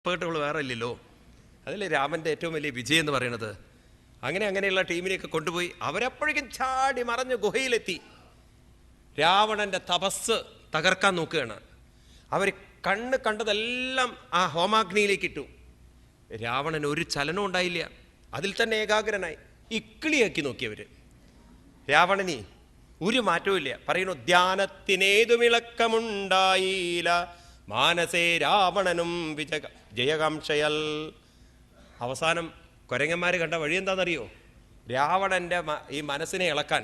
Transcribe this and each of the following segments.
എക്സ്പേർട്ടുകൾ വേറെ ഇല്ലല്ലോ. അതല്ലേ രാമൻ്റെ ഏറ്റവും വലിയ വിജയം എന്ന് പറയുന്നത്. അങ്ങനെയുള്ള ടീമിനെയൊക്കെ കൊണ്ടുപോയി അവരപ്പോഴേക്കും ചാടി മറഞ്ഞ് ഗുഹയിലെത്തി രാവണൻ്റെ തപസ് തകർക്കാൻ നോക്കുകയാണ്. അവർ കണ്ടതെല്ലാം ആ ഹോമാഗ്നിയിലേക്ക് ഇട്ടു. രാവണൻ ഒരു ചലനം ഉണ്ടായില്ല, അതിൽ തന്നെ ഏകാഗ്രനായി ഇക്കിളിയാക്കി നോക്കിയവർ. രാവണനി ഒരു മാറ്റവും ഇല്ല. പറയുന്നു, ധ്യാനത്തിനേതുമിളക്കമുണ്ടായില്ല മാനസേ രാവണനും ജയകാംക്ഷയൽ. അവസാനം കുരങ്ങന്മാർ കണ്ട വഴി എന്താണെന്നറിയോ? രാവണൻ്റെ ഈ മനസ്സിനെ ഇളക്കാൻ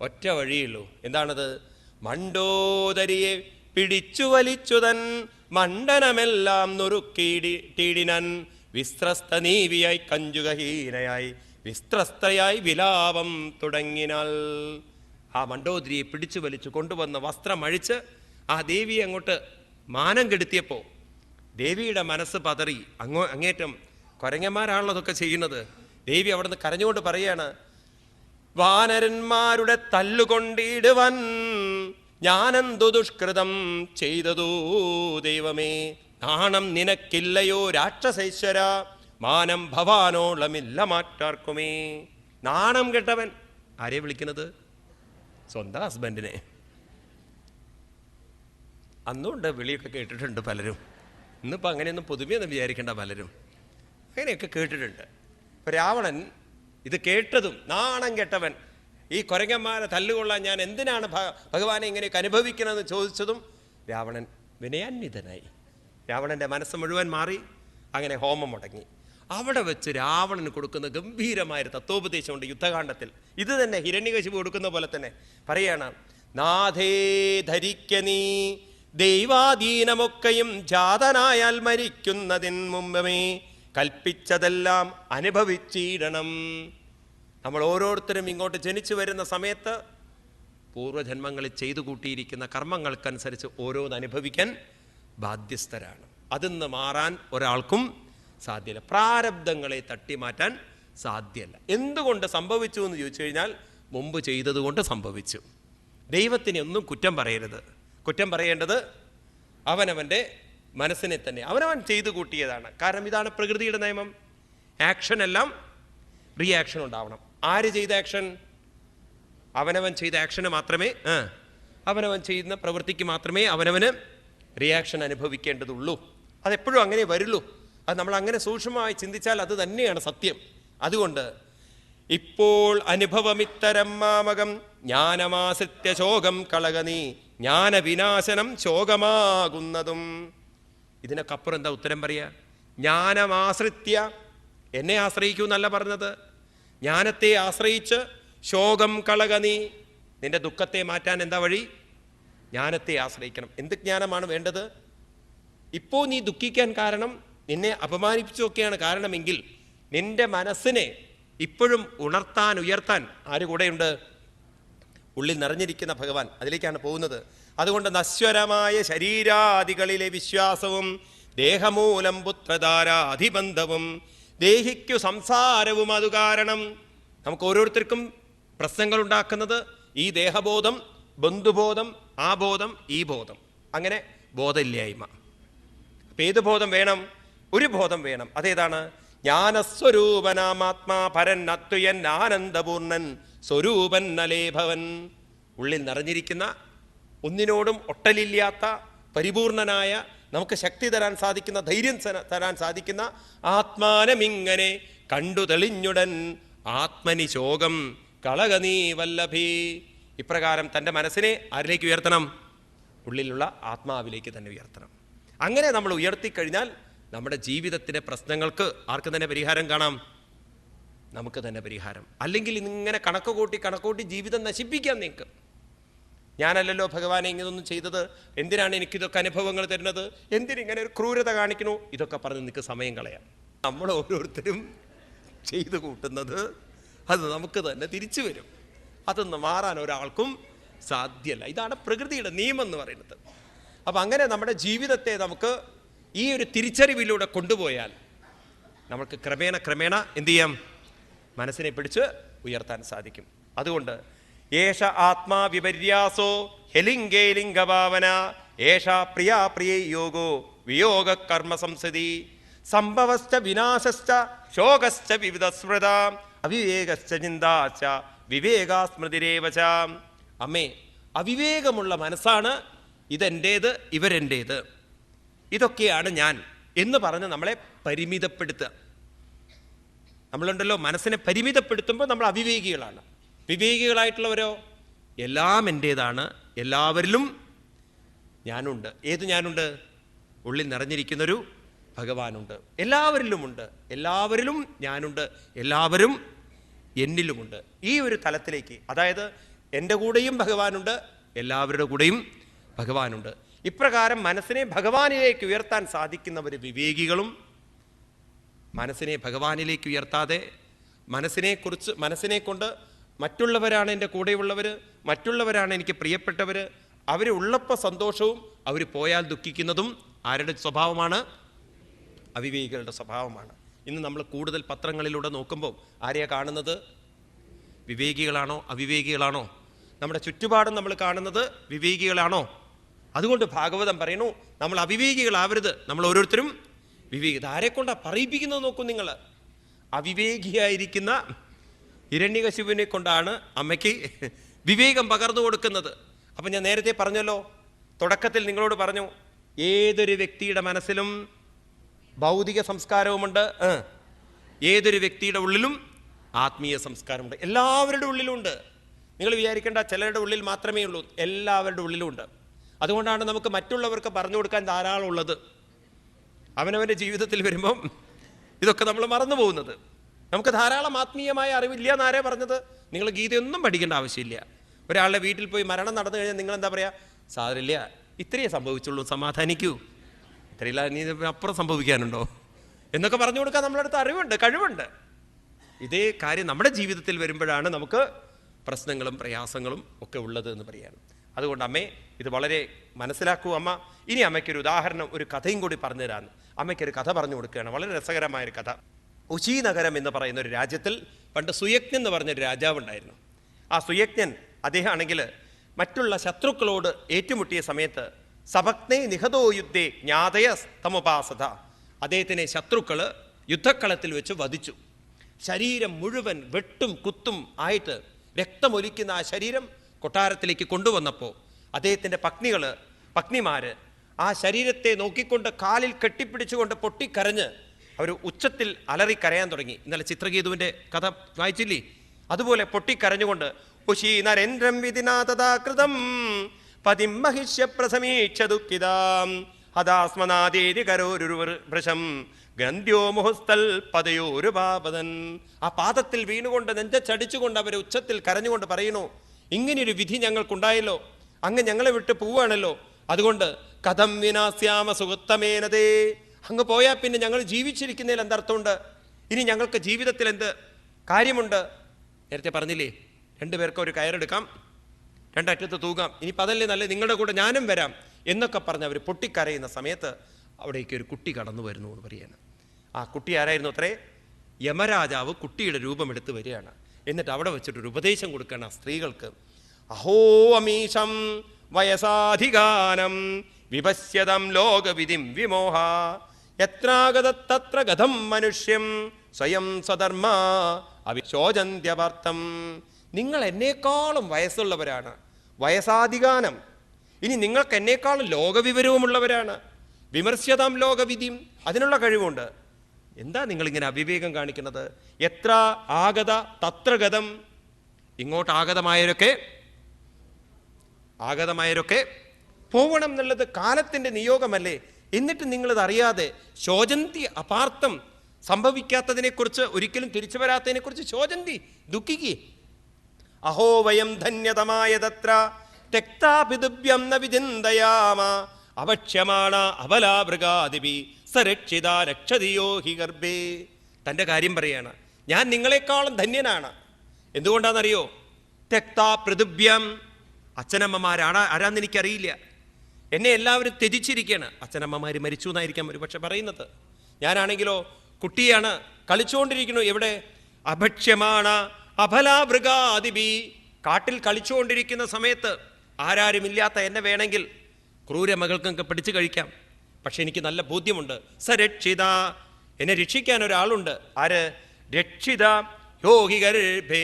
ഒറ്റ വഴിയുള്ളൂ. എന്താണത്? മണ്ടോദരിയെ പിടിച്ചു വലിച്ചുതൻ മണ്ഡനമെല്ലാം നുറുക്കീടിനൻ വിസ്ത്രസ്ത നീവിയായി കഞ്ചുകഹീനയായി വിസ്ത്രസ്തയായി വിലാപം തുടങ്ങിനാൽ. ആ മണ്ടോദരിയെ പിടിച്ചു വലിച്ചു കൊണ്ടുവന്ന വസ്ത്രം അഴിച്ച് ആ ദേവിയെ അങ്ങോട്ട് മാനം കെടുത്തിയപ്പോൾ ദേവിയുടെ മനസ്സ് പതറി. അങ്ങേറ്റം കുരങ്ങന്മാരാണല്ലോ അതൊക്കെ ചെയ്യുന്നത്. ദേവി അവിടെ നിന്ന് കരഞ്ഞുകൊണ്ട് പറയാണ്, വാനരന്മാരുടെ തല്ലുകൊണ്ടിടുവൻ ഞാനെന്തു ദുഷ്കൃതം ചെയ്തതു ദൈവമേ, നാണം നിനക്കില്ലയോ രാക്ഷസേശ്വര, മാനം ഭവാനോളമില്ല മാറ്റാർക്കുമേ. നാണം കെട്ടവൻ. ആരെ വിളിക്കുന്നത്? സ്വന്തം ഹസ്ബൻഡിനെ. അന്നുകൊണ്ട് വിളിയൊക്കെ കേട്ടിട്ടുണ്ട് പലരും. ഇന്നിപ്പോൾ അങ്ങനെയൊന്നും പുതുമയൊന്നും വിചാരിക്കേണ്ട പലരും. അങ്ങനെയൊക്കെ കേട്ടിട്ടുണ്ട്. ഇപ്പോൾ രാവണൻ ഇത് കേട്ടതും നാണം കെട്ടവൻ, ഈ കുരങ്ങന്മാരെ തല്ലുകൊള്ളാൻ ഞാൻ എന്തിനാണ് ഭഗവാനെ ഇങ്ങനെയൊക്കെ അനുഭവിക്കണമെന്ന് ചോദിച്ചതും രാവണൻ വിനയാന്വിതനായി. രാവണൻ്റെ മനസ്സ് മുഴുവൻ മാറി. അങ്ങനെ ഹോമം മുടങ്ങി. അവിടെ വെച്ച് രാവണന് കൊടുക്കുന്ന ഗംഭീരമായൊരു തത്വോപദേശമുണ്ട് യുദ്ധകാണ്ഡത്തിൽ. ഇത് തന്നെ ഹിരണ്യകശിപു കൊടുക്കുന്ന പോലെ തന്നെ പറയാണ്, നാഥേ ധരിക്ക നീ ദൈവാധീനമൊക്കെയും ജാതനായാൽ മരിക്കുന്നതിൻ മുമ്പമേ കൽപ്പിച്ചതെല്ലാം അനുഭവിച്ചിടണം. നമ്മൾ ഓരോരുത്തരും ഇങ്ങോട്ട് ജനിച്ചു വരുന്ന സമയത്ത് പൂർവ്വജന്മങ്ങളിൽ ചെയ്തു കൂട്ടിയിരിക്കുന്ന കർമ്മങ്ങൾക്കനുസരിച്ച് ഓരോന്ന് അനുഭവിക്കാൻ ബാധ്യസ്ഥരാണ്. അതിന്ന് മാറാൻ ഒരാൾക്കും സാധ്യമല്ല. പ്രാരബ്ധങ്ങളെ തട്ടിമാറ്റാൻ സാധ്യമല്ല. എന്തുകൊണ്ട് സംഭവിച്ചു എന്ന് ചോദിച്ചു കഴിഞ്ഞാൽ മുമ്പ് ചെയ്തതുകൊണ്ട് സംഭവിച്ചു. ദൈവത്തിനെ ഒന്നും കുറ്റം പറയരുത്. കുറ്റം പറയേണ്ടത് അവനവൻ്റെ മനസ്സിനെ തന്നെ. അവനവൻ ചെയ്തു കൂട്ടിയതാണ്. കാരണം ഇതാണ് പ്രകൃതിയുടെ നിയമം. ആക്ഷൻ എല്ലാം റിയാക്ഷൻ ഉണ്ടാവണം. ആര് ചെയ്ത ആക്ഷൻ? അവനവൻ ചെയ്ത ആക്ഷന് മാത്രമേ, അവനവൻ ചെയ്യുന്ന പ്രവൃത്തിക്ക് മാത്രമേ അവനവന് റിയാക്ഷൻ അനുഭവിക്കേണ്ടതുള്ളൂ. അതെപ്പോഴും അങ്ങനെ വരുള്ളൂ. അത് നമ്മൾ അങ്ങനെ സൂക്ഷ്മമായി ചിന്തിച്ചാൽ അത് തന്നെയാണ് സത്യം. അതുകൊണ്ട് ഇപ്പോൾ അനുഭവമിത്തരം മാമകം ജ്ഞാനമാശ്രിത്യ ശോകം കളകനീ ജ്ഞാനവിനാശനം ശോകമാകുന്നതും. ഇതിനൊക്കപ്പുറം എന്താ ഉത്തരം പറയുക? ജ്ഞാനമാശ്രിത്യ, എന്നെ ആശ്രയിക്കൂ എന്നല്ല പറഞ്ഞത്. ജ്ഞാനത്തെ ആശ്രയിച്ച് ശോകം കളകനീ, നിന്റെ ദുഃഖത്തെ മാറ്റാൻ എന്താ വഴി? ജ്ഞാനത്തെ ആശ്രയിക്കണം. എന്ത് ജ്ഞാനമാണ് വേണ്ടത്? ഇപ്പോൾ നീ ദുഃഖിക്കാൻ കാരണം നിന്നെ അപമാനിപ്പിച്ചൊക്കെയാണ് കാരണമെങ്കിൽ നിന്റെ മനസ്സിനെ ഇപ്പോഴും ഉണർത്താൻ ഉയർത്താൻ ആര് കൂടെയുണ്ട്? ഉള്ളിൽ നിറഞ്ഞിരിക്കുന്ന ഭഗവാൻ. അതിലേക്കാണ് പോകുന്നത്. അതുകൊണ്ട് നശ്വരമായ ശരീരാദികളിലെ വിശ്വാസവും ദേഹമൂലം പുത്രധാരാധിബന്ധവും ദേഹിക്കു സംസാരവും അതു കാരണം. നമുക്ക് ഓരോരുത്തർക്കും പ്രശ്നങ്ങൾ ഉണ്ടാക്കുന്നത് ഈ ദേഹബോധം, ബന്ധുബോധം, ആ ബോധം, ഈ ബോധം, അങ്ങനെ ബോധമില്ലായ്മ. അപ്പം ഏത് ബോധം വേണം? ഒരു ബോധം വേണം. അതേതാണ്? ജ്ഞാനസ്വരൂപനാമാത്മാ പരൻ അത്വയൻ ആനന്ദപൂർണൻ സ്വരൂപൻ നലേഭവൻ. ഉള്ളിൽ നിറഞ്ഞിരിക്കുന്ന, ഒന്നിനോടും ഒട്ടലില്ലാത്ത, പരിപൂർണനായ, നമുക്ക് ശക്തി തരാൻ സാധിക്കുന്ന, ധൈര്യം തരാൻ സാധിക്കുന്ന ആത്മാനമിങ്ങനെ കണ്ടു തെളിഞ്ഞുടൻ ആത്മനി ശോകം കളകനീ വല്ലഭീ. ഇപ്രകാരം തൻ്റെ മനസ്സിനെ ആരിലേക്ക് ഉയർത്തണം? ഉള്ളിലുള്ള ആത്മാവിലേക്ക് തന്നെ ഉയർത്തണം. അങ്ങനെ നമ്മൾ ഉയർത്തിക്കഴിഞ്ഞാൽ നമ്മുടെ ജീവിതത്തിൻ്റെ പ്രശ്നങ്ങൾക്ക് ആർക്ക് തന്നെ പരിഹാരം കാണാം? നമുക്ക് തന്നെ പരിഹാരം. അല്ലെങ്കിൽ ഇങ്ങനെ കണക്ക് കൂട്ടി ജീവിതം നശിപ്പിക്കാം നിങ്ങൾക്ക്. ഞാനല്ലല്ലോ ഭഗവാനെ ഇങ്ങനൊന്നും ചെയ്തത്, എന്തിനാണ് എനിക്കിതൊക്കെ അനുഭവങ്ങൾ തരുന്നത്, എന്തിനിങ്ങനെ ഒരു ക്രൂരത കാണിക്കണു, ഇതൊക്കെ പറഞ്ഞ് നിങ്ങൾക്ക് സമയം കളയാം. നമ്മൾ ഓരോരുത്തരും ചെയ്തു കൂട്ടുന്നത് അത് നമുക്ക് തന്നെ തിരിച്ചു വരും. അതൊന്ന് മാറാൻ ഒരാൾക്കും സാധ്യമല്ല. ഇതാണ് പ്രകൃതിയുടെ നിയമം എന്ന് പറയുന്നത്. അപ്പം അങ്ങനെ നമ്മുടെ ജീവിതത്തെ നമുക്ക് ഈ ഒരു തിരിച്ചറിവിലൂടെ കൊണ്ടുപോയാൽ നമുക്ക് ക്രമേണ എന്തു ചെയ്യാം? മനസ്സിനെ പിടിച്ച് ഉയർത്താൻ സാധിക്കും. അതുകൊണ്ട് ഏഷ ആത്മാ വിപര്യാസോ ഹെലിംഗേലിംഗഭാവന ഏഷ പ്രിയാ പ്രിയ യോഗോ വിയോഗ കർമ്മ സംസതി. സംഭവശ്ച വിനാശശ്ച ശോകശ്ച വിവിധസ്മൃത അവിവേകശ്ച ചിന്താശ്ച വിവേകാ സ്മൃതിരേവച. അമ്മേ, അവിവേകമുള്ള മനസ്സാണ് ഇതെൻ്റേത്, ഇവരെൻ്റേത്, ഇതൊക്കെയാണ് ഞാൻ എന്ന് പറഞ്ഞ് നമ്മളെ പരിമിതപ്പെടുത്തുക. നമ്മളുണ്ടല്ലോ, മനസ്സിനെ പരിമിതപ്പെടുത്തുമ്പോൾ നമ്മൾ അവിവേകികളാണ്. വിവേകികളായിട്ടുള്ളവരോ എല്ലാം എൻ്റേതാണ്, എല്ലാവരിലും ഞാനുണ്ട്. ഏത് ഞാനുണ്ട്? ഉള്ളിൽ നിറഞ്ഞിരിക്കുന്നൊരു ഭഗവാനുണ്ട്. എല്ലാവരിലുമുണ്ട്, എല്ലാവരിലും ഞാനുണ്ട്, എല്ലാവരും എന്നിലുമുണ്ട്. ഈ ഒരു തലത്തിലേക്ക്, അതായത് എൻ്റെ കൂടെയും ഭഗവാനുണ്ട്, എല്ലാവരുടെ കൂടെയും ഭഗവാനുണ്ട്. ഇപ്രകാരം മനസ്സിനെ ഭഗവാനിലേക്ക് ഉയർത്താൻ സാധിക്കുന്നവർ വിവേകികളും, മനസ്സിനെ ഭഗവാനിലേക്ക് ഉയർത്താതെ മനസ്സിനെ കൊണ്ട് മറ്റുള്ളവരാണ് എൻ്റെ കൂടെയുള്ളവർ, മറ്റുള്ളവരാണ് എനിക്ക് പ്രിയപ്പെട്ടവർ, അവർ ഉള്ളപ്പോൾ സന്തോഷവും അവർ പോയാൽ ദുഃഖിക്കുന്നതും ആരുടെ സ്വഭാവമാണ്? അവിവേകികളുടെ സ്വഭാവമാണ്. ഇന്ന് നമ്മൾ കൂടുതൽ പത്രങ്ങളിലൂടെ നോക്കുമ്പോൾ ആരെയാ കാണുന്നത്? വിവേകികളാണോ അവിവേകികളാണോ? നമ്മുടെ ചുറ്റുപാടും നമ്മൾ കാണുന്നത് വിവേകികളാണോ? അതുകൊണ്ട് ഭാഗവതം പറയുന്നു, നമ്മൾ അവിവേകികളാവരുത്, നമ്മൾ ഓരോരുത്തരും വിവേകി. ആരെക്കൊണ്ടാണ് പറയിപ്പിക്കുന്നത് നോക്കൂ നിങ്ങൾ. അവിവേകിയായിരിക്കുന്ന ഹിരണ്യകശിപുവിനെ കൊണ്ടാണ് അമ്മയ്ക്ക് വിവേകം പകർന്നു കൊടുക്കുന്നത്. അപ്പം ഞാൻ നേരത്തെ പറഞ്ഞല്ലോ, തുടക്കത്തിൽ നിങ്ങളോട് പറഞ്ഞു, ഏതൊരു വ്യക്തിയുടെ മനസ്സിലും ഭൗതിക സംസ്കാരവുമുണ്ട്, ഏതൊരു വ്യക്തിയുടെ ഉള്ളിലും ആത്മീയ സംസ്കാരമുണ്ട്. എല്ലാവരുടെ ഉള്ളിലുമുണ്ട്. നിങ്ങൾ വിചാരിക്കേണ്ട ചിലരുടെ ഉള്ളിൽ മാത്രമേ ഉള്ളൂ, എല്ലാവരുടെ ഉള്ളിലുമുണ്ട്. അതുകൊണ്ടാണ് നമുക്ക് മറ്റുള്ളവർക്ക് പറഞ്ഞു കൊടുക്കാൻ ധാരാളം ഉള്ളത്. അവനവൻ്റെ ജീവിതത്തിൽ വരുമ്പം ഇതൊക്കെ നമ്മൾ മറന്നു പോകുന്നത്. നമുക്ക് ധാരാളം ആത്മീയമായ അറിവില്ല എന്നാരേ പറഞ്ഞത്? നിങ്ങൾ ഗീതയൊന്നും പഠിക്കേണ്ട ആവശ്യമില്ല. ഒരാളുടെ വീട്ടിൽ പോയി മരണം നടന്നു കഴിഞ്ഞാൽ നിങ്ങൾ എന്താ പറയുക? സാരമില്ല, ഇത്രയേ സംഭവിച്ചുള്ളൂ, സമാധാനിക്കൂ, ഇത്രയില്ല, നീ അപ്പുറം സംഭവിക്കാനുണ്ടോ എന്നൊക്കെ പറഞ്ഞു കൊടുക്കാൻ നമ്മളടുത്ത് അറിവുണ്ട്, കഴിവുണ്ട്. ഇതേ കാര്യം നമ്മുടെ ജീവിതത്തിൽ വരുമ്പോഴാണ് നമുക്ക് പ്രശ്നങ്ങളും പ്രയാസങ്ങളും ഒക്കെ ഉള്ളത് എന്ന് പറയാണ്. അതുകൊണ്ട് അമ്മേ, ഇത് വളരെ മനസ്സിലാക്കൂ അമ്മ. ഇനി അമ്മയ്ക്കൊരു ഉദാഹരണം, ഒരു കഥയും കൂടി പറഞ്ഞു തരാമെന്ന്. അമ്മയ്ക്കൊരു കഥ പറഞ്ഞു കൊടുക്കുകയാണ്, വളരെ രസകരമായൊരു കഥ. ഉശി നഗരം എന്ന് പറയുന്ന ഒരു രാജ്യത്തിൽ പണ്ട് സുയജ്ഞൻ എന്ന് പറഞ്ഞൊരു രാജാവുണ്ടായിരുന്നു. ആ സുയജ്ഞൻ, അദ്ദേഹം ആണെങ്കിൽ മറ്റുള്ള ശത്രുക്കളോട് ഏറ്റുമുട്ടിയ സമയത്ത് സഭക്നേ നിഹതോ യുദ്ധേ ജ്ഞാതയ തമുപാസത, അദ്ദേഹത്തിനെ ശത്രുക്കൾ യുദ്ധക്കളത്തിൽ വെച്ച് വധിച്ചു. ശരീരം മുഴുവൻ വെട്ടും കുത്തും ആയിട്ട് രക്തമൊലിക്കുന്ന ആ ശരീരം കൊട്ടാരത്തിലേക്ക് കൊണ്ടുവന്നപ്പോൾ അദ്ദേഹത്തിൻ്റെ പത്നിമാർ ആ ശരീരത്തെ നോക്കിക്കൊണ്ട് കാലിൽ കെട്ടിപ്പിടിച്ചുകൊണ്ട് പൊട്ടിക്കരഞ്ഞ് അവർ ഉച്ചത്തിൽ അലറിക്കരയാൻ തുടങ്ങി. ഇന്നലെ ചിത്രകേതുവിൻ്റെ കഥ വായിച്ചില്ലേ? അതുപോലെ പൊട്ടിക്കരഞ്ഞുകൊണ്ട് ഉശീ നരേന്ദ്രം വിധിനാഥതാകൃതം പതിം മഹിഷ്യ പ്രസമീക്ഷ ദുഃഖിതാം ഹദാസ്മനാദേരി കരോരുവൃഷം ഗ്രന്ഥ്യോ മുഹസ്തൽ പതയോരു പാപതൻ. ആ പാദത്തിൽ വീണുകൊണ്ട് നെഞ്ചടിച്ചുകൊണ്ട് അവർ ഉച്ചത്തിൽ കരഞ്ഞുകൊണ്ട് പറയുന്നു, ഇങ്ങനെയൊരു വിധി ഞങ്ങൾക്കുണ്ടായല്ലോ, അങ്ങ് ഞങ്ങളെ വിട്ട് പോവുകയാണല്ലോ, അതുകൊണ്ട് കഥം വിനാസ്യാമ സുഹൃത്തമേനതേ, അങ്ങ് പോയാൽ പിന്നെ ഞങ്ങൾ ജീവിച്ചിരിക്കുന്നതിൽ എന്തർത്ഥമുണ്ട്? ഇനി ഞങ്ങൾക്ക് ജീവിതത്തിൽ എന്ത് കാര്യമുണ്ട്? നേരത്തെ പറഞ്ഞില്ലേ, രണ്ടുപേർക്ക് ഒരു കയറെടുക്കാം, രണ്ടറ്റത്ത് തൂകാം, ഇനിയിപ്പോൾ അതല്ലേ നല്ല, നിങ്ങളുടെ കൂടെ ഞാനും വരാം എന്നൊക്കെ പറഞ്ഞ് അവർ പൊട്ടിക്കരയുന്ന സമയത്ത് അവിടേക്ക് ഒരു കുട്ടി കടന്നു വരുന്നു എന്ന് പറയാണ്. ആ കുട്ടി ആരായിരുന്നു അത്രേ? യമരാജാവ് കുട്ടിയുടെ രൂപമെടുത്ത് വരികയാണ്. എന്നിട്ട് അവിടെ വെച്ചിട്ടൊരു ഉപദേശം കൊടുക്കുകയാണ് ആ സ്ത്രീകൾക്ക്. അഹോ അമീശം വയസാധികാനം വിപശ്യതം ലോകവിധിം വിമോഹ യത്രാഗതത്ര ഗതം മനുഷ്യം സ്വയം സ്വധർമ്മ അവിശോചന്ത്യപാർത്ഥം. നിങ്ങൾ എന്നേക്കാളും വയസ്സുള്ളവരാണ്, വയസാധികാനം, ഇനി നിങ്ങൾക്ക് എന്നേക്കാളും ലോകവിവരവുമുള്ളവരാണ്. വിമർശ്യതാം ലോകവിധിയും, അതിനുള്ള കഴിവുണ്ട്. എന്താ നിങ്ങളിങ്ങനെ അവിവേകം കാണിക്കുന്നത്? എത്ര ആഗത തത്ര ഗതം, ഇങ്ങോട്ട് ആഗതമായവരൊക്കെ പോകണം എന്നുള്ളത് കാലത്തിൻ്റെ നിയോഗമല്ലേ? എന്നിട്ട് നിങ്ങളത് അറിയാതെ ശോചന്തി അപാർത്ഥം, സംഭവിക്കാത്തതിനെക്കുറിച്ച്, ഒരിക്കലും തിരിച്ചു വരാത്തതിനെക്കുറിച്ച് ശോചന്തി, ദുഃഖിക്കി. അഹോ വയം ധന്യതമായതത്ര തെക്താപിതുഭ്യം ന വിചിന്തയാമ അവക്ഷ്യമാണ അബലാമൃഗാദിപി സരക്ഷിത രക്ഷതിയോ ഹി ഗർഭേ. തൻ്റെ കാര്യം പറയാണ്, ഞാൻ നിങ്ങളെക്കാളും ധന്യനാണ്. എന്തുകൊണ്ടാണെന്നറിയോ? തെക്താ പൃഥുഭ്യം, അച്ഛനമ്മമാരാണ് ആരാന്ന് എനിക്കറിയില്ല, എന്നെ എല്ലാവരും ത്യജിച്ചിരിക്കുകയാണ്. അച്ഛനമ്മമാർ മരിച്ചു എന്നായിരിക്കാം ഒരു പക്ഷെ പറയുന്നത്. ഞാനാണെങ്കിലോ കുട്ടിയാണ്, കളിച്ചുകൊണ്ടിരിക്കുന്നു. എവിടെ? അഭക്ഷ്യമാണ് അഫലാമൃഗാദിബി, കാട്ടിൽ കളിച്ചുകൊണ്ടിരിക്കുന്ന സമയത്ത് ആരാരുമില്ലാത്ത എന്നെ വേണമെങ്കിൽ ക്രൂരമകൾക്കൊക്കെ പിടിച്ചു കഴിക്കാം. പക്ഷെ എനിക്ക് നല്ല ബോധ്യമുണ്ട്, സരക്ഷിത, എന്നെ രക്ഷിക്കാൻ ഒരാളുണ്ട്. ആര്? രക്ഷിത യോഗികർഭേ.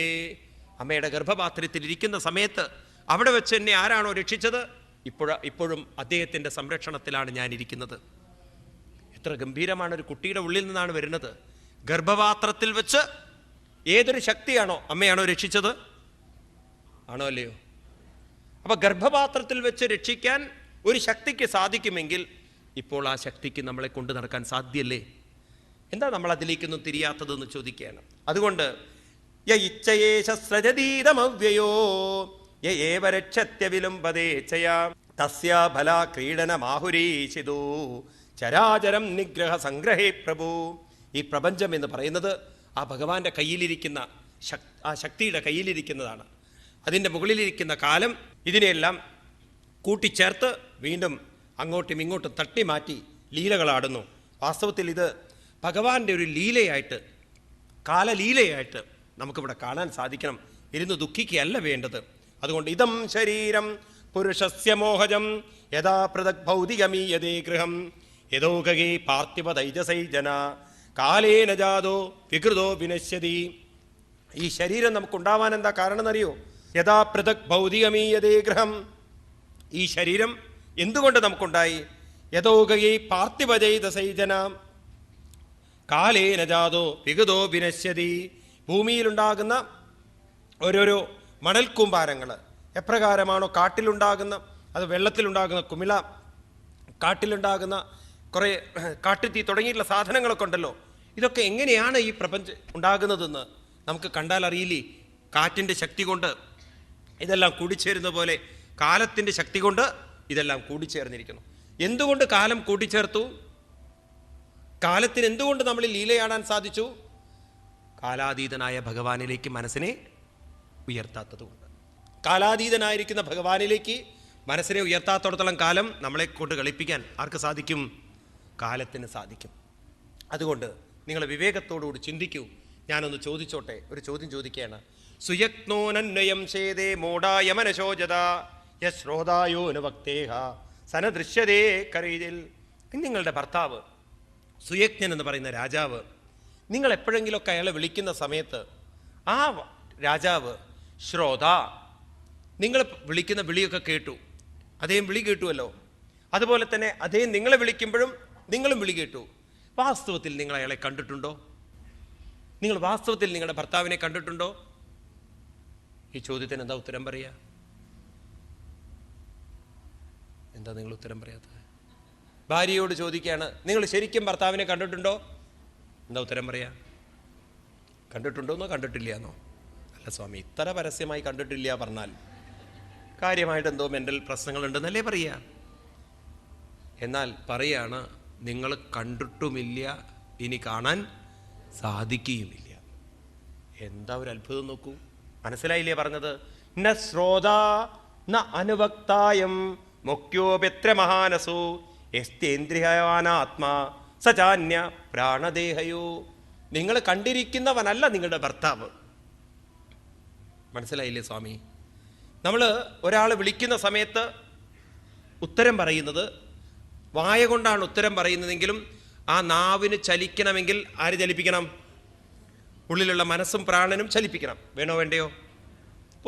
അമ്മയുടെ ഗർഭപാത്രത്തിൽ ഇരിക്കുന്ന സമയത്ത് അവിടെ വെച്ച് എന്നെ ആരാണോ രക്ഷിച്ചത്, ഇപ്പോഴും അദ്ദേഹത്തിൻ്റെ സംരക്ഷണത്തിലാണ് ഞാൻ ഇരിക്കുന്നത്. എത്ര ഗംഭീരമാണ്! ഒരു കുട്ടിയുടെ ഉള്ളിൽ നിന്നാണ് വരുന്നത്. ഗർഭപാത്രത്തിൽ വെച്ച് ഏതൊരു ശക്തിയാണോ, അമ്മയാണോ രക്ഷിച്ചത്? ആണോ അല്ലയോ? അപ്പം ഗർഭപാത്രത്തിൽ വെച്ച് രക്ഷിക്കാൻ ഒരു ശക്തിക്ക് സാധിക്കുമെങ്കിൽ ഇപ്പോൾ ആ ശക്തിക്ക് നമ്മളെ കൊണ്ടു നടക്കാൻ സാധ്യല്ലേ? എന്താ നമ്മൾ അതിലേക്കൊന്നും തിരിയാത്തതെന്ന് ചോദിക്കുകയാണ്. അതുകൊണ്ട് യ ഇച്ഛയേശ സ്രജതീതമവ്യയോ യേവ രക്ഷത്യ വിലുംബദേച്ഛയാ തസ്യാ ഫലാ ക്രീഡനമാഹുരീശിതോ ചരാചരം നിഗ്രഹ സംഗ്രഹേ പ്രഭു. ഈ പ്രപഞ്ചം എന്ന് പറയുന്നത് ആ ഭഗവാന്റെ കയ്യിലിരിക്കുന്ന ആ ശക്തിയുടെ കയ്യിലിരിക്കുന്നതാണ്. അതിൻ്റെ മുകളിലിരിക്കുന്ന കാലം ഇതിനെയെല്ലാം കൂട്ടിച്ചേർത്ത് വീണ്ടും അങ്ങോട്ടും ഇങ്ങോട്ടും തട്ടി മാറ്റി ലീലകളാടുന്നു. വാസ്തവത്തിൽ ഇത് ഭഗവാന്റെ ഒരു ലീലയായിട്ട്, കാലലീലയായിട്ട് നമുക്കിവിടെ കാണാൻ സാധിക്കണം. ഇരുന്ന് ദുഃഖിക്കുകയല്ല വേണ്ടത്. അതുകൊണ്ട് ഇതം ശരീരം പുരുഷസ്യ മോഹജം യഥാ പൃഥക് ഭൗതികമീയതേ ഗൃഹം യഥോകേ പാർത്ഥിവ തൈജസൈജന കാലേന ജാതോ വികൃതോ വിനശ്യതി. ഈ ശരീരം നമുക്കുണ്ടാവാൻ എന്താ കാരണം എന്നറിയോ? യഥാ പൃഥക് ഭൗതികമീയതേ ഗൃഹം. ഈ ശരീരം എന്തുകൊണ്ട് നമുക്കുണ്ടായി? യഥോകേ പാർത്ഥിവ തൈജസൈജന കാലേന ജാതോ വികൃതോ വിനശ്യതി. ഭൂമിയിലുണ്ടാകുന്ന ഓരോരോ മണൽക്കൂമ്പാരങ്ങൾ എപ്രകാരമാണോ കാട്ടിലുണ്ടാകുന്ന, അത് വെള്ളത്തിലുണ്ടാകുന്ന കുമിള, കാട്ടിലുണ്ടാകുന്ന കുറേ കാട്ടുതീ തുടങ്ങിയിട്ടുള്ള സാധനങ്ങളൊക്കെ ഉണ്ടല്ലോ, ഇതൊക്കെ എങ്ങനെയാണ് ഈ പ്രപഞ്ചം ഉണ്ടാകുന്നതെന്ന് നമുക്ക് കണ്ടാൽ അറിയില്ലേ? കാറ്റിൻ്റെ ശക്തി കൊണ്ട് ഇതെല്ലാം കൂടിച്ചേരുന്ന പോലെ കാലത്തിൻ്റെ ശക്തി കൊണ്ട് ഇതെല്ലാം കൂടിച്ചേർന്നിരിക്കുന്നു. എന്തുകൊണ്ട് കാലം കൂട്ടിച്ചേർത്തു? കാലത്തിന് എന്തുകൊണ്ട് നമ്മൾ ലീലയാടാൻ സാധിച്ചു? കാലാതീതനായ ഭഗവാനിലേക്ക് മനസ്സിനെ ഉയർത്താത്തതുകൊണ്ട്. കാലാതീതനായിരിക്കുന്ന ഭഗവാനിലേക്ക് മനസ്സിനെ ഉയർത്താത്തോടത്തോളം കാലം നമ്മളെ കൊണ്ട് കളിപ്പിക്കാൻ ആർക്ക് സാധിക്കും? കാലത്തിന് സാധിക്കും. അതുകൊണ്ട് നിങ്ങൾ വിവേകത്തോടുകൂടി ചിന്തിക്കൂ. ഞാനൊന്ന് ചോദിച്ചോട്ടെ, ഒരു ചോദ്യം ചോദിക്കുകയാണ്. സുയക്നോനന്വയം ഛേദേ മൂഢായ മനശോജത യശ്രോതായോന വക്തേഹ സനദൃശ്യതേ കരീതിൽ. നിങ്ങളുടെ ഭർത്താവ് സുയജ്ഞൻ എന്ന് പറയുന്ന രാജാവ്, നിങ്ങൾ എപ്പോഴെങ്കിലുമൊക്കെ അയാളെ വിളിക്കുന്ന സമയത്ത് ആ രാജാവ് ശ്രോത, നിങ്ങൾ വിളിക്കുന്ന വിളിയൊക്കെ കേട്ടു, അദ്ദേഹം വിളി കേട്ടുവല്ലോ. അതുപോലെ തന്നെ അദ്ദേഹം നിങ്ങളെ വിളിക്കുമ്പോഴും നിങ്ങളും വിളി കേട്ടു. വാസ്തവത്തിൽ നിങ്ങൾ അയാളെ കണ്ടിട്ടുണ്ടോ? നിങ്ങൾ വാസ്തവത്തിൽ നിങ്ങളുടെ ഭർത്താവിനെ കണ്ടിട്ടുണ്ടോ? ഈ ചോദ്യത്തിന് എന്താ ഉത്തരം പറയുക? എന്താ നിങ്ങൾ ഉത്തരം പറയാത്തത്? ഭാര്യയോട് ചോദിക്കുകയാണ്, നിങ്ങൾ ശരിക്കും ഭർത്താവിനെ കണ്ടിട്ടുണ്ടോ? എന്താ ഉത്തരം പറയാ? കണ്ടിട്ടുണ്ടോന്നോ കണ്ടിട്ടില്ല എന്നോ? അല്ല സ്വാമി, ഇത്ര പരസ്യമായി കണ്ടിട്ടില്ല പറഞ്ഞാൽ കാര്യമായിട്ട് എന്തോ മെൻ്റൽ പ്രശ്നങ്ങളുണ്ടെന്നല്ലേ പറയുക. എന്നാൽ പറയാണ്, നിങ്ങൾ കണ്ടിട്ടുമില്ല, ഇനി കാണാൻ സാധിക്കുകയുമില്ല. എന്താ ഒരു അത്ഭുതം നോക്കൂ. മനസ്സിലായില്ലേ പറഞ്ഞത്? ന ശ്രോത ന അനുവക്തായം മുഖ്യോപെത്ര മഹാനസോ യസ്തേന്ദ്രിയവാനാത്മാ സചാന്യ പ്രാണദേഹയോ. നിങ്ങൾ കണ്ടിരിക്കുന്നവനല്ല നിങ്ങളുടെ ഭർത്താവ്. മനസ്സിലായില്ലേ സ്വാമി? നമ്മൾ ഒരാളെ വിളിക്കുന്ന സമയത്ത് ഉത്തരം പറയുന്നത് വായ കൊണ്ടാണ് ഉത്തരം പറയുന്നതെങ്കിലും ആ നാവിന് ചലിക്കണമെങ്കിൽ ആര് ചലിപ്പിക്കണം? ഉള്ളിലുള്ള മനസ്സും പ്രാണനും ചലിപ്പിക്കണം. വേണോ വേണ്ടയോ?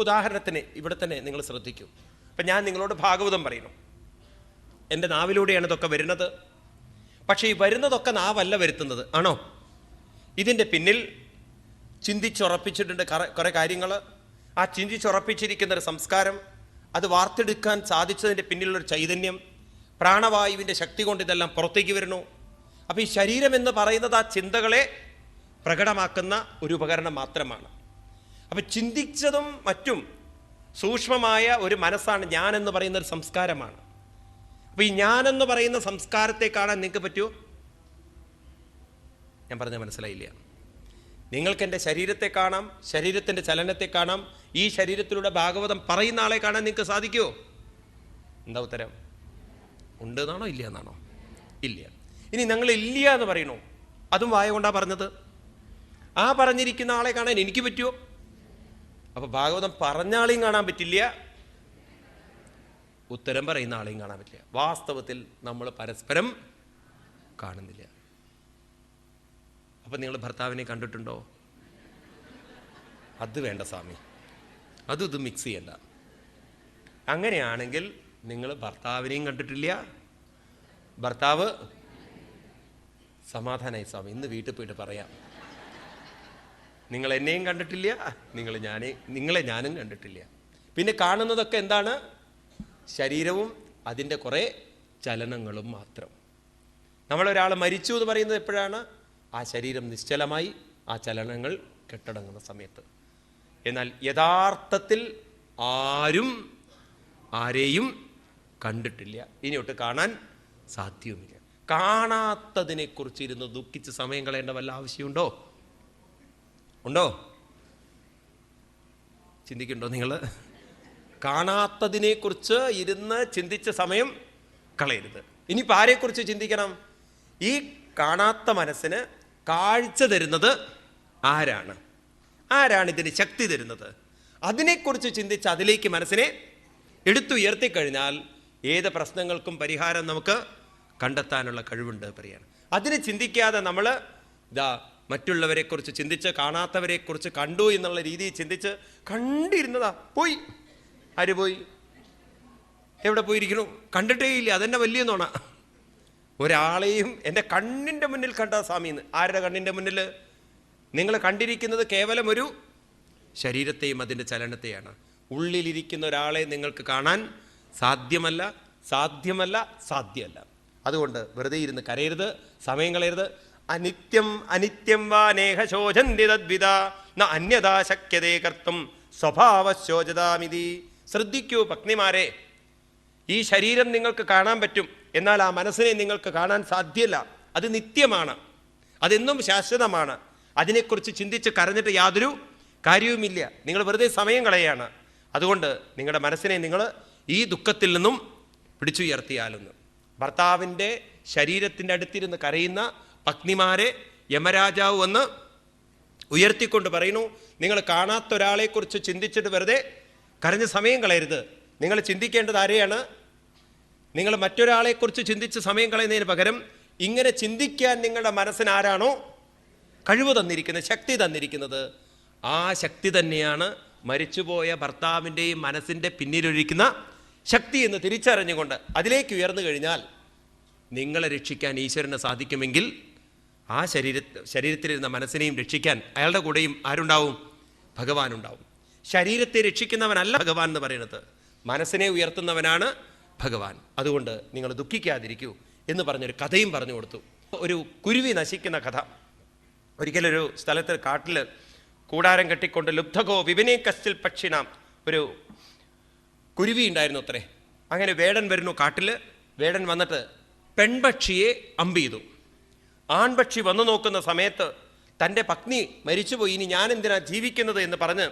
ഉദാഹരണത്തിന് ഇവിടെ തന്നെ നിങ്ങൾ ശ്രദ്ധിക്കൂ. അപ്പം ഞാൻ നിങ്ങളോട് ഭാഗവതം പറയുന്നു, എൻ്റെ നാവിലൂടെയാണ് ഇതൊക്കെ വരുന്നത്. പക്ഷേ ഈ വരുന്നതൊക്കെ നാവല്ല വരുത്തുന്നത്, ആണോ? ഇതിൻ്റെ പിന്നിൽ ചിന്തിച്ചുറപ്പിച്ചിട്ടുണ്ട് കുറേ കാര്യങ്ങൾ. ആ ചിന്തിച്ചുറപ്പിച്ചിരിക്കുന്നൊരു സംസ്കാരം, അത് വാർത്തെടുക്കാൻ സാധിച്ചതിൻ്റെ പിന്നിലുള്ളൊരു ചൈതന്യം, പ്രാണവായുവിൻ്റെ ശക്തി കൊണ്ട് ഇതെല്ലാം പുറത്തേക്ക് വരുന്നു. അപ്പോൾ ഈ ശരീരം എന്ന് പറയുന്നത് ആ ചിന്തകളെ പ്രകടമാക്കുന്ന ഒരു ഉപകരണം മാത്രമാണ്. അപ്പം ചിന്തിച്ചതും മറ്റും സൂക്ഷ്മമായ ഒരു മനസ്സാണ് ഞാനെന്ന് പറയുന്ന ഒരു സംസ്കാരമാണ്. അപ്പോൾ ഈ ഞാനെന്ന് പറയുന്ന സംസ്കാരത്തെ കാണാൻ നിങ്ങൾക്ക് പറ്റുമോ? ഞാൻ പറഞ്ഞാൽ മനസ്സിലായില്ല. നിങ്ങൾക്ക് എൻ്റെ ശരീരത്തെ കാണാം, ശരീരത്തിൻ്റെ ചലനത്തെ കാണാം. ഈ ശരീരത്തിലൂടെ ഭാഗവതം പറയുന്ന ആളെ കാണാൻ നിങ്ങൾക്ക് സാധിക്കുമോ? എന്താ ഉത്തരം? ഉണ്ട് എന്നാണോ ഇല്ല എന്നാണോ? ഇല്ല. ഇനി നിങ്ങൾ ഇല്ല എന്ന് പറയണോ? അതും വായ കൊണ്ടാണ് പറഞ്ഞത്. ആ പറഞ്ഞിരിക്കുന്ന ആളെ കാണാൻ എനിക്ക് പറ്റുമോ? അപ്പോൾ ഭാഗവതം പറഞ്ഞ ആളെയും കാണാൻ പറ്റില്ല, ഉത്തരം പറയുന്ന ആളെയും കാണാൻ പറ്റില്ല. വാസ്തവത്തിൽ നമ്മൾ പരസ്പരം കാണുന്നില്ല. അപ്പം നിങ്ങൾ ഭർത്താവിനെ കണ്ടിട്ടുണ്ടോ? അത് വേണ്ട സ്വാമി, ഇത് മിക്സ് ചെയ്യണ്ട. അങ്ങനെയാണെങ്കിൽ നിങ്ങൾ ഭർത്താവിനെയും കണ്ടിട്ടില്ല, ഭർത്താവ് സമാധാനമായി സ്വാമി, ഇന്ന് വീട്ടിൽ പോയിട്ട് പറയാം. നിങ്ങൾ എന്നെയും കണ്ടിട്ടില്ല, നിങ്ങളെ ഞാനും കണ്ടിട്ടില്ല. പിന്നെ കാണുന്നതൊക്കെ എന്താണ്? ശരീരവും അതിൻ്റെ കുറേ ചലനങ്ങളും മാത്രം. നമ്മളൊരാൾ മരിച്ചു എന്ന് പറയുന്നത് എപ്പോഴാണ്? ആ ശരീരം നിശ്ചലമായി ആ ചലനങ്ങൾ കെട്ടടങ്ങുന്ന സമയത്ത്. എന്നാൽ യഥാർത്ഥത്തിൽ ആരെയും കണ്ടിട്ടില്ല, ഇനിയൊട്ട് കാണാൻ സാധ്യവുമില്ല. കാണാത്തതിനെക്കുറിച്ച് ഇരുന്ന് ദുഃഖിച്ച് സമയം കളയേണ്ട വല്ല ആവശ്യമുണ്ടോ? ചിന്തിക്കുന്നുണ്ടോ നിങ്ങൾ? കാണാത്തതിനെക്കുറിച്ച് ഇരുന്ന് ചിന്തിച്ച സമയം കളയരുത്. ഇനിയിപ്പോൾ ആരെക്കുറിച്ച് ചിന്തിക്കണം? ഈ കാണാത്ത മനസ്സിന് കാഴ്ച തരുന്നത് ആരാണ് ഇതിന് ശക്തി തരുന്നത്? അതിനെക്കുറിച്ച് ചിന്തിച്ച് അതിലേക്ക് മനസ്സിനെ എടുത്തുയർത്തിക്കഴിഞ്ഞാൽ ഏത് പ്രശ്നങ്ങൾക്കും പരിഹാരം നമുക്ക് കണ്ടെത്താനുള്ള കഴിവുണ്ട് പറയാണ്. അതിന് ചിന്തിക്കാതെ നമ്മൾ മറ്റുള്ളവരെക്കുറിച്ച് ചിന്തിച്ച് കാണാത്തവരെക്കുറിച്ച് കണ്ടു എന്നുള്ള രീതിയിൽ ചിന്തിച്ച് കണ്ടിരുന്നതാ പോയി. ആര് പോയി? എവിടെ പോയിരിക്കണു? കണ്ടിട്ടേ ഇല്ല. അതെന്നെ വലിയ നോണ. ഒരാളെയും എൻ്റെ കണ്ണിൻ്റെ മുന്നിൽ കണ്ട സ്വാമിന്ന്. ആരുടെ കണ്ണിൻ്റെ മുന്നിൽ? നിങ്ങൾ കണ്ടിരിക്കുന്നത് കേവലം ഒരു ശരീരത്തെയും അതിൻ്റെ ചലനത്തെയാണ്. ഉള്ളിലിരിക്കുന്ന ഒരാളെ നിങ്ങൾക്ക് കാണാൻ സാധ്യമല്ല. അതുകൊണ്ട് വെറുതെ ഇരുന്ന് കരയരുത്, സമയം കളയരുത്. അനിത്യം വാ നേഹശോചന്തി തദ്വിധ ന അന്യഥാ ശക്യതേ കർത്തും സ്വഭാവശോചതാമിതി. ശ്രദ്ധിക്കൂ പത്നിമാരെ, ഈ ശരീരം നിങ്ങൾക്ക് കാണാൻ പറ്റും, എന്നാൽ ആ മനസ്സിനെ നിങ്ങൾക്ക് കാണാൻ സാധ്യമല്ല. അത് നിത്യമാണ്, അതെന്നും ശാശ്വതമാണ്. അതിനെക്കുറിച്ച് ചിന്തിച്ച് കരഞ്ഞിട്ട് യാതൊരു കാര്യവുമില്ല. നിങ്ങൾ വെറുതെ സമയം കളയാണ്. അതുകൊണ്ട് നിങ്ങളുടെ മനസ്സിനെ നിങ്ങൾ ഈ ദുഃഖത്തിൽ നിന്നും പിടിച്ചുയർത്തിയാലെന്ന്. ഭർത്താവിൻ്റെ ശരീരത്തിൻ്റെ അടുത്തിരുന്ന് കരയുന്ന പത്നിമാരെ യമരാജാവ് വന്ന് ഉയർത്തിക്കൊണ്ട് പറയുന്നു, നിങ്ങൾ കാണാത്ത ഒരാളെക്കുറിച്ച് ചിന്തിച്ചിട്ട് വെറുതെ കരഞ്ഞ് സമയം കളയരുത്. നിങ്ങൾ ചിന്തിക്കേണ്ടത് ആരെയാണ്? നിങ്ങൾ മറ്റൊരാളെക്കുറിച്ച് ചിന്തിച്ച് സമയം കളയുന്നതിന് പകരം ഇങ്ങനെ ചിന്തിക്കാൻ നിങ്ങളുടെ മനസ്സിന് ആരാണോ കഴിവ് തന്നിരിക്കുന്നത്, ശക്തി തന്നിരിക്കുന്നത്, ആ ശക്തി തന്നെയാണ് മരിച്ചുപോയ ഭർത്താവിൻ്റെയും മനസ്സിൻ്റെ പിന്നിലൊഴിക്കുന്ന ശക്തി എന്ന് തിരിച്ചറിഞ്ഞുകൊണ്ട് അതിലേക്ക് ഉയർന്നു കഴിഞ്ഞാൽ നിങ്ങളെ രക്ഷിക്കാൻ ഈശ്വരന് സാധിക്കുമെങ്കിൽ ആ ശരീരത്തിലിരുന്ന മനസ്സിനെയും രക്ഷിക്കാൻ അയാളുടെ കൂടെയും ആരുണ്ടാവും? ഭഗവാനുണ്ടാവും. ശരീരത്തെ രക്ഷിക്കുന്നവനല്ല ഭഗവാൻ എന്ന് പറയുന്നത്, മനസ്സിനെ ഉയർത്തുന്നവനാണ് ഭഗവാൻ. അതുകൊണ്ട് നിങ്ങൾ ദുഃഖിക്കാതിരിക്കൂ എന്ന് പറഞ്ഞൊരു കഥയും പറഞ്ഞു കൊടുത്തു. ഒരു കുരുവി നശിക്കുന്ന കഥ. ഒരിക്കലൊരു സ്ഥലത്ത് കാട്ടിൽ കൂടാരം കെട്ടിക്കൊണ്ട് ലുബ്ധകോ വിപിനേ കശ്ചിൽ പക്ഷിനാം ഒരു കുരുവി ഉണ്ടായിരുന്നു അത്രേ. അങ്ങനെ വേടൻ വരുന്നു കാട്ടിൽ. വേടൻ വന്നിട്ട് പെൺപക്ഷിയെ അമ്പ് ചെയ്തു. ആൺപക്ഷി വന്നു നോക്കുന്ന സമയത്ത് തൻ്റെ പത്നി മരിച്ചുപോയി, ഇനി ഞാൻ എന്തിനാ ജീവിക്കുന്നത് എന്ന് പറഞ്ഞ്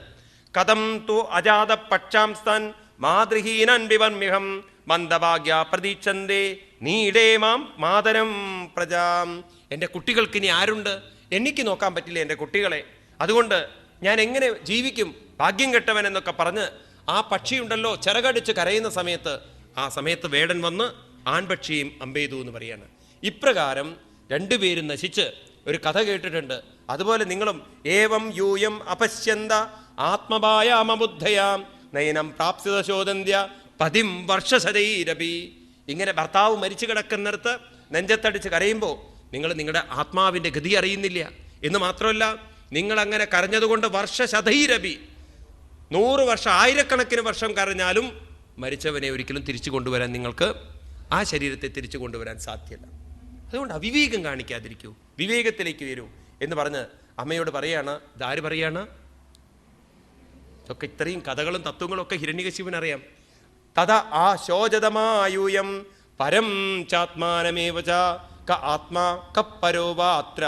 കഥം തു അജാത പക്ഷാംസ്താൻ മാതൃഹീനൻ വിവർമ്മിഹം മന്ദഭാഗ്യ പ്രതീക്ഷന്തേ നീടേ മാം മാതരം പ്രജാം. എൻ്റെ കുട്ടികൾക്ക് ഇനി ആരുണ്ട്? എനിക്ക് നോക്കാൻ പറ്റില്ല എൻ്റെ കുട്ടികളെ, അതുകൊണ്ട് ഞാൻ എങ്ങനെ ജീവിക്കും, ഭാഗ്യം കെട്ടവൻ എന്നൊക്കെ പറഞ്ഞ് ആ പക്ഷിയുണ്ടല്ലോ ചിറകടിച്ച് കരയുന്ന സമയത്ത് ആ സമയത്ത് വേടൻ വന്ന് ആൺപക്ഷിയും അമ്പെയ്തു എന്ന് പറയാണ്. ഇപ്രകാരം രണ്ടുപേരും നശിച്ച് ഒരു കഥ കേട്ടിട്ടുണ്ട്. അതുപോലെ നിങ്ങളും ഏവം യൂയം അപശ്യന്ത ആത്മഭായാമബുദ്ധയാം നയനം പ്രാപ്സിത ശോദന്ത്യ പതിം വർഷശതൈരപി. ഇങ്ങനെ ഭർത്താവ് മരിച്ചു കിടക്കുന്നിടത്ത് നെഞ്ചത്തടിച്ച് കരയുമ്പോൾ നിങ്ങൾ നിങ്ങളുടെ ആത്മാവിൻ്റെ ഗതി അറിയുന്നില്ല എന്ന് മാത്രമല്ല, നിങ്ങളങ്ങനെ കരഞ്ഞതുകൊണ്ട് വർഷശതൈരപി 100 വർഷം 1000കണക്കിന് വർഷം കരഞ്ഞാലും മരിച്ചവനെ ഒരിക്കലും തിരിച്ചു കൊണ്ടുവരാൻ നിങ്ങൾക്ക് ആ ശരീരത്തെ തിരിച്ചു കൊണ്ടുവരാൻ സാധ്യമല്ല. അതുകൊണ്ട് അവിവേകം കാണിക്കാതിരിക്കൂ, വിവേകത്തിലേക്ക് വരൂ എന്ന് പറഞ്ഞ് അമ്മയോട് പറയാണ്. ഇതാര് പറയാണ്? ഇതൊക്കെ ഇത്രയും കഥകളും തത്വങ്ങളും ഒക്കെ ഹിരണ്യകശിപുവിനറിയാം. തഥ ആ ശോചതമായൂയം പരം ചാത്മാനമേവ ച ക ആത്മാ കപ്പരോവാത്ര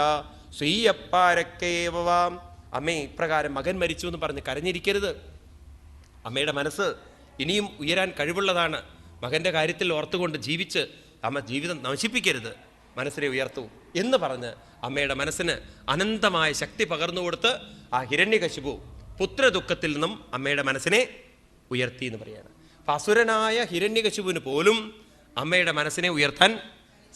സ്വീയപ്പാരക്കേവാം. അമ്മേ, ഇപ്രകാരം മകൻ മരിച്ചു എന്ന് പറഞ്ഞ് കരഞ്ഞിരിക്കരുത്. അമ്മയുടെ മനസ്സ് ഇനിയും ഉയരാൻ കഴിവുള്ളതാണ്. മകൻ്റെ കാര്യത്തിൽ ഓർത്തുകൊണ്ട് ജീവിച്ച് അമ്മ ജീവിതം നശിപ്പിക്കരുത്, മനസ്സിനെ ഉയർത്തൂ എന്ന് പറഞ്ഞ് അമ്മയുടെ മനസ്സിന് അനന്തമായ ശക്തി പകർന്നു കൊടുത്ത് ആ ഹിരണ്യകശിപു പുത്രദുഃഖത്തിൽ നിന്നും അമ്മയുടെ മനസ്സിനെ ഉയർത്തി എന്ന് പറയാണ്. അപ്പം അസുരനായ ഹിരണ്യകശിപുവിന് പോലും അമ്മയുടെ മനസ്സിനെ ഉയർത്താൻ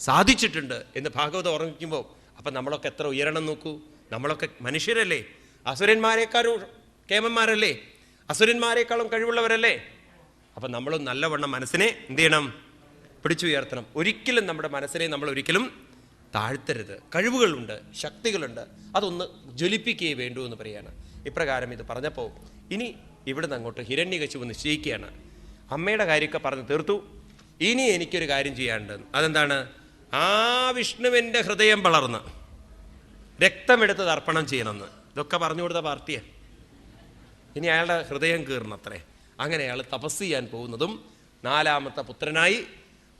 സാധിച്ചിട്ടുണ്ട് എന്ന് ഭാഗവതം ഓർമ്മിക്കുമ്പോൾ അപ്പം നമ്മളൊക്കെ എത്ര ഉയരണം നോക്കൂ. നമ്മളൊക്കെ മനുഷ്യരല്ലേ, അസുരന്മാരെക്കാളും കേമന്മാരല്ലേ, അസുരന്മാരെക്കാളും കഴിവുള്ളവരല്ലേ. അപ്പം നമ്മൾ നല്ലവണ്ണം മനസ്സിനെ എന്ത് ചെയ്യണം? പിടിച്ചുയർത്തണം. ഒരിക്കലും നമ്മുടെ മനസ്സിനെ നമ്മൾ ഒരിക്കലും താഴ്ത്തരുത്. കഴിവുകളുണ്ട്, ശക്തികളുണ്ട്, അതൊന്ന് ജ്വലിപ്പിക്കുകയേ വേണ്ടൂ എന്ന് പറയാണ്. ഇപ്രകാരം ഇത് പറഞ്ഞപ്പോൾ ഇനി ഇവിടുന്ന് അങ്ങോട്ട് ഹിരണ്യകശിപു നിശ്ചയിക്കുകയാണ്. അമ്മയുടെ കാര്യമൊക്കെ പറഞ്ഞ് തീർത്തു. ഇനി എനിക്കൊരു കാര്യം ചെയ്യാനുണ്ട്. അതെന്താണ്? ആ വിഷ്ണുവിൻ്റെ ഹൃദയം വളർന്ന് രക്തമെടുത്ത് തർപ്പണം ചെയ്യണമെന്ന് ഇതൊക്കെ പറഞ്ഞു കൊടുത്ത പാർട്ടിയാണ്. ഇനി അയാളുടെ ഹൃദയം കീറണത്രേ. അങ്ങനെ അയാൾ തപസ് ചെയ്യാൻ പോകുന്നതും 4ാമത്തെ പുത്രനായി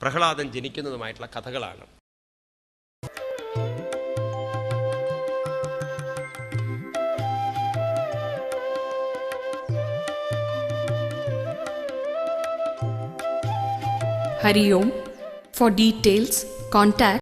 പ്രഹ്ലാദൻ ജനിക്കുന്നതുമായിട്ടുള്ള കഥകളാണ്. Hari Om. For details, contact